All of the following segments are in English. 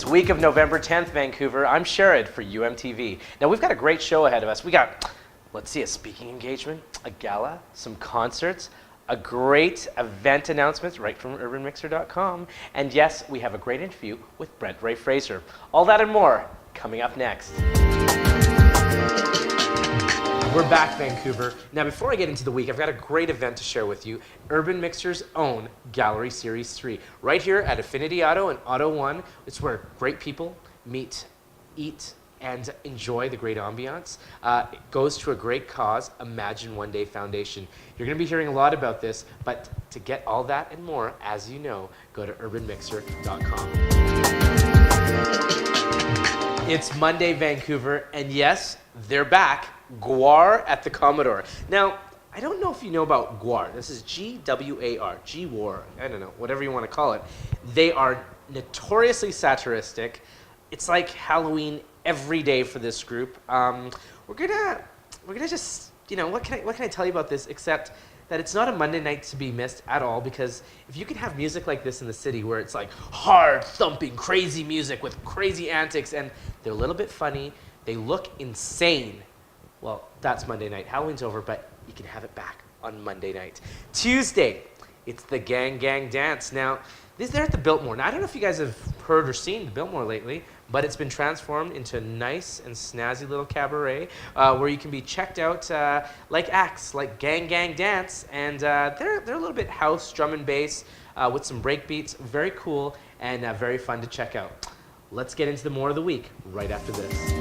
week of November 10th, Vancouver. I'm Sharad for UMTV. Now, we've got a great show ahead of us. We got, let's see, a speaking engagement, a gala, some concerts, a great event announcement right from urbanmixer.com. And yes, we have a great interview with Brent Ray Fraser. All that and more coming up next. We're back, Vancouver. Now, before I get into the week, I've got a great event to share with you. Urban Mixer's own Gallery Series 3. Right here at Affinity Auto and Auto One. It's where great people meet, eat, and enjoy the great ambiance. It goes to a great cause, Imagine One Day Foundation. You're going to be hearing a lot about this, but to get all that and more, as you know, go to urbanmixer.com. It's Monday, Vancouver, and yes, they're back. Gwar at the Commodore. Now, I don't know if you know about Gwar. This is G-W-A-R, G-War, I don't know, whatever you want to call it. They are notoriously satiristic. It's like Halloween every day for this group. We're gonna just, you know, what can I tell you about this except that it's not a Monday night to be missed at all, because if you can have music like this in the city where it's like hard thumping, crazy music with crazy antics, and they're a little bit funny, they look insane. Well, that's Monday night. Halloween's over, but you can have it back on Monday night. Tuesday, it's the Gang Gang Dance. Now, they're at the Biltmore. Now, I don't know if you guys have heard or seen the Biltmore lately, but it's been transformed into a nice and snazzy little cabaret where you can be checked out like acts, like Gang Gang Dance, and they're a little bit house, drum and bass with some break beats. Very cool and very fun to check out. Let's get into the more of the week right after this.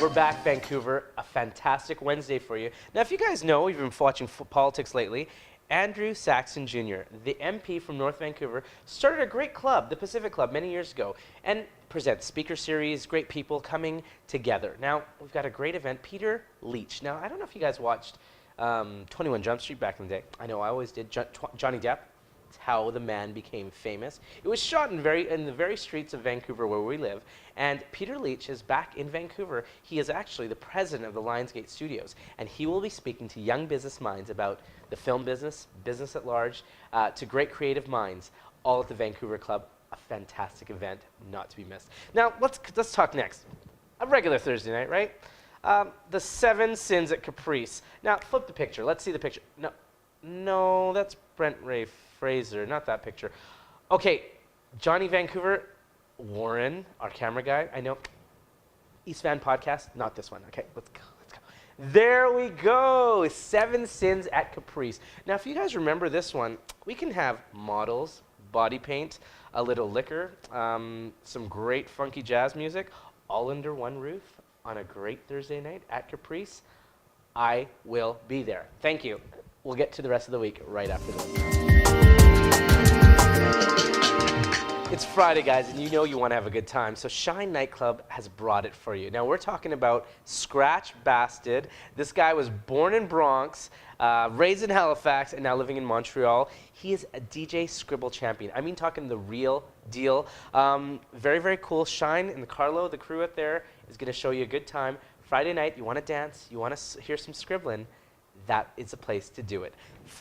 We're back, Vancouver. A fantastic Wednesday for you. Now, if you guys know, you've been watching politics lately, Andrew Saxon Jr., the MP from North Vancouver, started a great club, the Pacific Club, many years ago, and presents speaker series, great people coming together. Now, we've got a great event, Peter Leach. Now, I don't know if you guys watched 21 Jump Street back in the day. I know I always did. Johnny Depp. It's how the man became famous. It was shot in the very streets of Vancouver where we live, and Peter Leach is back in Vancouver. He is actually the president of the Lionsgate Studios, and he will be speaking to young business minds about the film business, business at large, to great creative minds, all at the Vancouver Club. A fantastic event, not to be missed. Now, let's talk next. A regular Thursday night, right? The 7 Sins at Caprice. Now, flip the picture. Let's see the picture. No, that's Brent Ray Fraser, not that picture. Okay, Johnny Vancouver, Warren, our camera guy, I know. East Van Podcast, not this one. Okay, let's go. There we go, 7 Sins at Caprice. Now, if you guys remember this one, we can have models, body paint, a little liquor, some great funky jazz music, all under one roof on a great Thursday night at Caprice. I will be there. Thank you. We'll get to the rest of the week right after this. It's Friday, guys, and you know you want to have a good time, so Shine Nightclub has brought it for you. Now, we're talking about Scratch Bastard. This guy was born in Bronx, raised in Halifax, and now living in Montreal. He is a DJ Scribble champion. I mean, talking the real deal. Very, very cool. Shine and the Carlo, the crew out there, is going to show you a good time. Friday night, you want to dance, you want to hear some scribbling, that is a place to do it.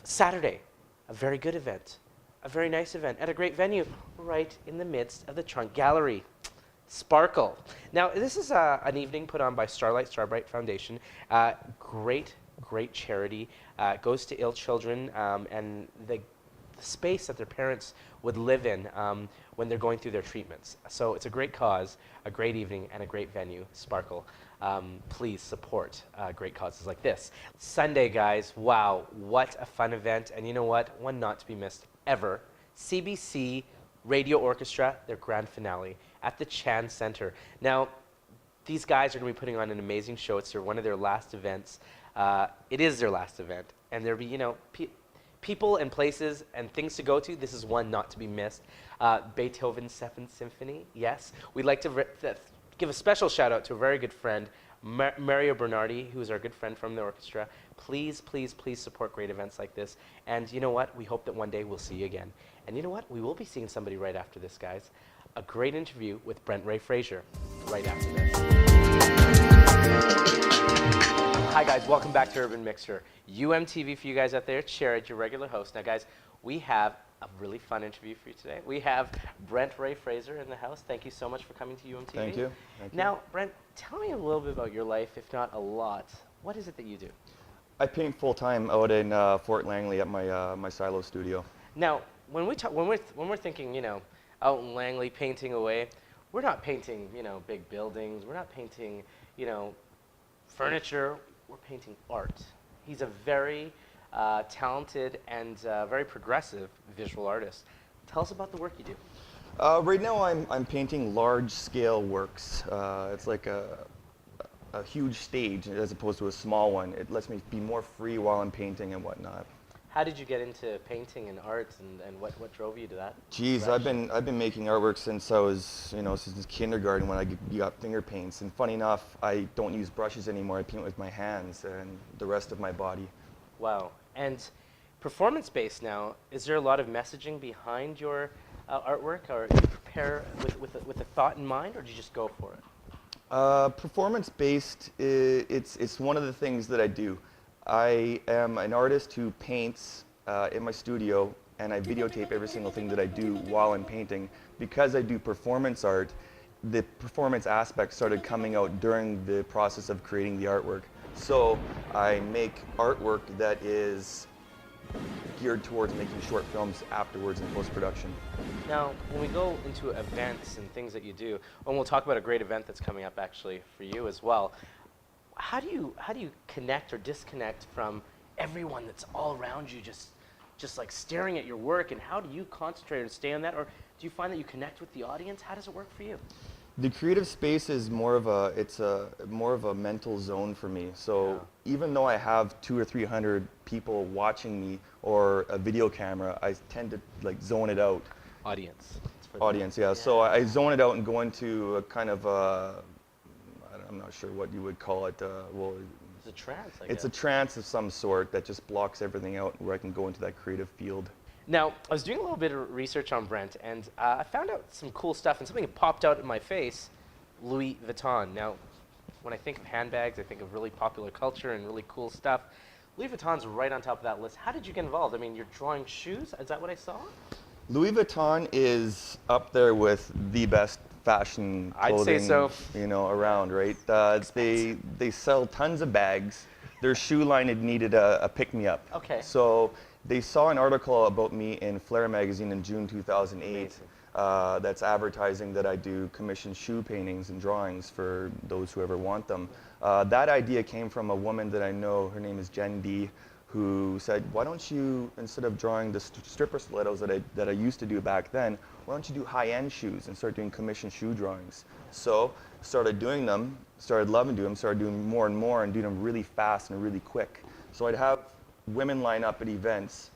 Saturday, a very good event. A very nice event at a great venue right in the midst of the Trunk Gallery. Sparkle. Now, this is an evening put on by Starbright Foundation. Great charity. Goes to ill children and the space that their parents would live in when they're going through their treatments. So it's a great cause, a great evening, and a great venue, Sparkle. Please support great causes like this. Sunday, guys, wow, what a fun event. And you know what? One not to be missed ever. CBC Radio Orchestra, their grand finale at the Chan Center. Now, these guys are going to be putting on an amazing show. It's one of their last events. It is their last event. And there'll be, you know, people and places and things to go to. This is one not to be missed. Beethoven's 7th Symphony, yes. We'd like to give a special shout out to a very good friend, Mario Bernardi, who is our good friend from the orchestra. Please, please, please support great events like this. And you know what? We hope that one day we'll see you again. And you know what? We will be seeing somebody right after this, guys. A great interview with Brent Ray Fraser right after this. Hi, guys. Welcome back to Urban Mixer. UMTV for you guys out there. Sharad, your regular host. Now, guys, we have a really fun interview for you today. We have Brent Ray Fraser in the house. Thank you so much for coming to UMTV. Thank you. Thank you. Now, Brent, tell me a little bit about your life, if not a lot. What is it that you do? I paint full time out in Fort Langley at my silo studio. Now, when we're thinking, you know, out in Langley painting away, we're not painting, you know, big buildings. We're not painting, you know, furniture. We're painting art. He's a very talented and very progressive visual artist. Tell us about the work you do. Right now, I'm painting large scale works. It's like a huge stage as opposed to a small one. It lets me be more free while I'm painting and whatnot. How did you get into painting and art, and what drove you to that? Geez, I've been making artwork since I was, you know, since kindergarten when I got finger paints. And funny enough, I don't use brushes anymore. I paint with my hands and the rest of my body. Wow. And performance-based now, is there a lot of messaging behind your artwork, or do you prepare with a thought in mind, or do you just go for it? Performance-based, it's one of the things that I do. I am an artist who paints in my studio, and I videotape every single thing that I do while I'm painting. Because I do performance art, the performance aspect started coming out during the process of creating the artwork. So I make artwork that is geared towards making short films afterwards in post-production. Now, when we go into events and things that you do, and we'll talk about a great event that's coming up actually for you as well, how do you connect or disconnect from everyone that's all around you, just like staring at your work, and how do you concentrate and stay on that, or do you find that you connect with the audience? How does it work for you? The creative space is more of a mental zone for me. So even though I have 200 or 300 people watching me or a video camera, I tend to like zone it out. Audience. Audience, yeah. So I zone it out and go into a kind of I'm not sure what you would call it. Well, it's a trance, I guess. It's a trance of some sort that just blocks everything out, where I can go into that creative field. Now, I was doing a little bit of research on Brent, and I found out some cool stuff, and something that popped out in my face, Louis Vuitton. Now, when I think of handbags, I think of really popular culture and really cool stuff. Louis Vuitton's right on top of that list. How did you get involved? I mean, you're drawing shoes? Is that what I saw? Louis Vuitton is up there with the best fashion clothing, I'd say so. You know, around, right? They sell tons of bags. Their shoe line had needed a pick-me-up. Okay. So they saw an article about me in Flair magazine in June 2008 that's advertising that I do commissioned shoe paintings and drawings for those who ever want them. That idea came from a woman that I know, her name is Jen D, who said, why don't you, instead of drawing the stripper stilettos that I used to do back then, why don't you do high-end shoes and start doing commissioned shoe drawings? So started doing them, started loving doing them, started doing more and more and doing them really fast and really quick. So I'd have women line up at events,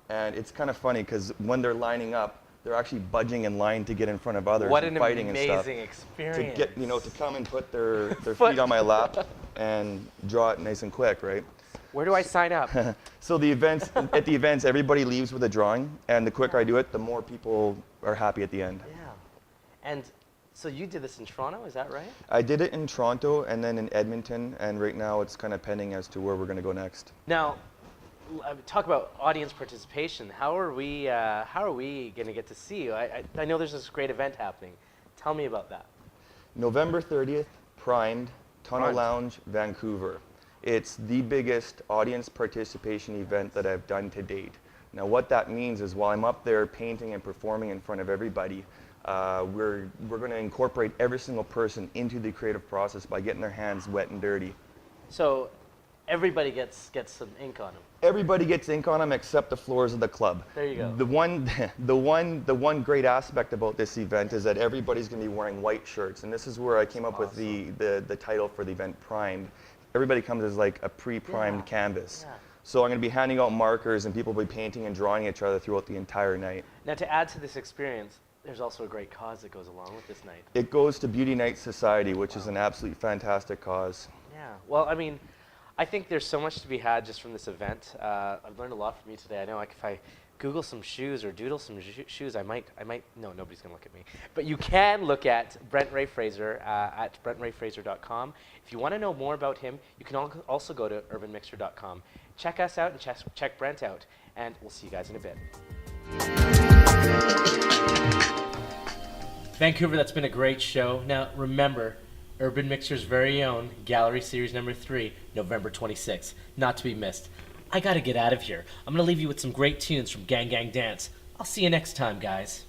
and it's kind of funny because when they're lining up, they're actually budging in line to get in front of others and fighting and stuff. What an amazing experience. To get, you know, to come and put their feet on my lap and draw it nice and quick, right? Where do I sign up? So the events, at the events, everybody leaves with a drawing, and the quicker I do it, the more people are happy at the end. Yeah. And so you did this in Toronto, is that right? I did it in Toronto and then in Edmonton, and right now it's kind of pending as to where we're going to go next. Now, talk about audience participation. How are we going to get to see you? I know there's this great event happening. Tell me about that. November 30th, Primed, Tunnel Lounge, Vancouver. It's the biggest audience participation event that I've done to date. Now what that means is while I'm up there painting and performing in front of everybody, we're going to incorporate every single person into the creative process by getting their hands wet and dirty. So everybody gets some ink on them. Everybody gets ink on them except the floors of the club. There you go. The one great aspect about this event is that everybody's going to be wearing white shirts, and this is where I came up with the title for the event, Primed. Everybody comes as like a pre-primed canvas. Yeah. So I'm going to be handing out markers, and people will be painting and drawing each other throughout the entire night. Now, to add to this experience, there's also a great cause that goes along with this night. It goes to Beauty Night Society, which is an absolutely fantastic cause. Yeah. Well, I mean, I think there's so much to be had just from this event. I've learned a lot from you today. I know, like, if I Google some shoes or doodle some shoes, I might, no, nobody's going to look at me. But you can look at Brent Ray Fraser at brentrayfraser.com. If you want to know more about him, you can also go to urbanmixer.com. Check us out and check Brent out, and we'll see you guys in a bit. Vancouver, that's been a great show. Now, remember, Urban Mixer's very own Gallery Series number 3, November 26th. Not to be missed. I gotta get out of here. I'm gonna leave you with some great tunes from Gang Gang Dance. I'll see you next time, guys.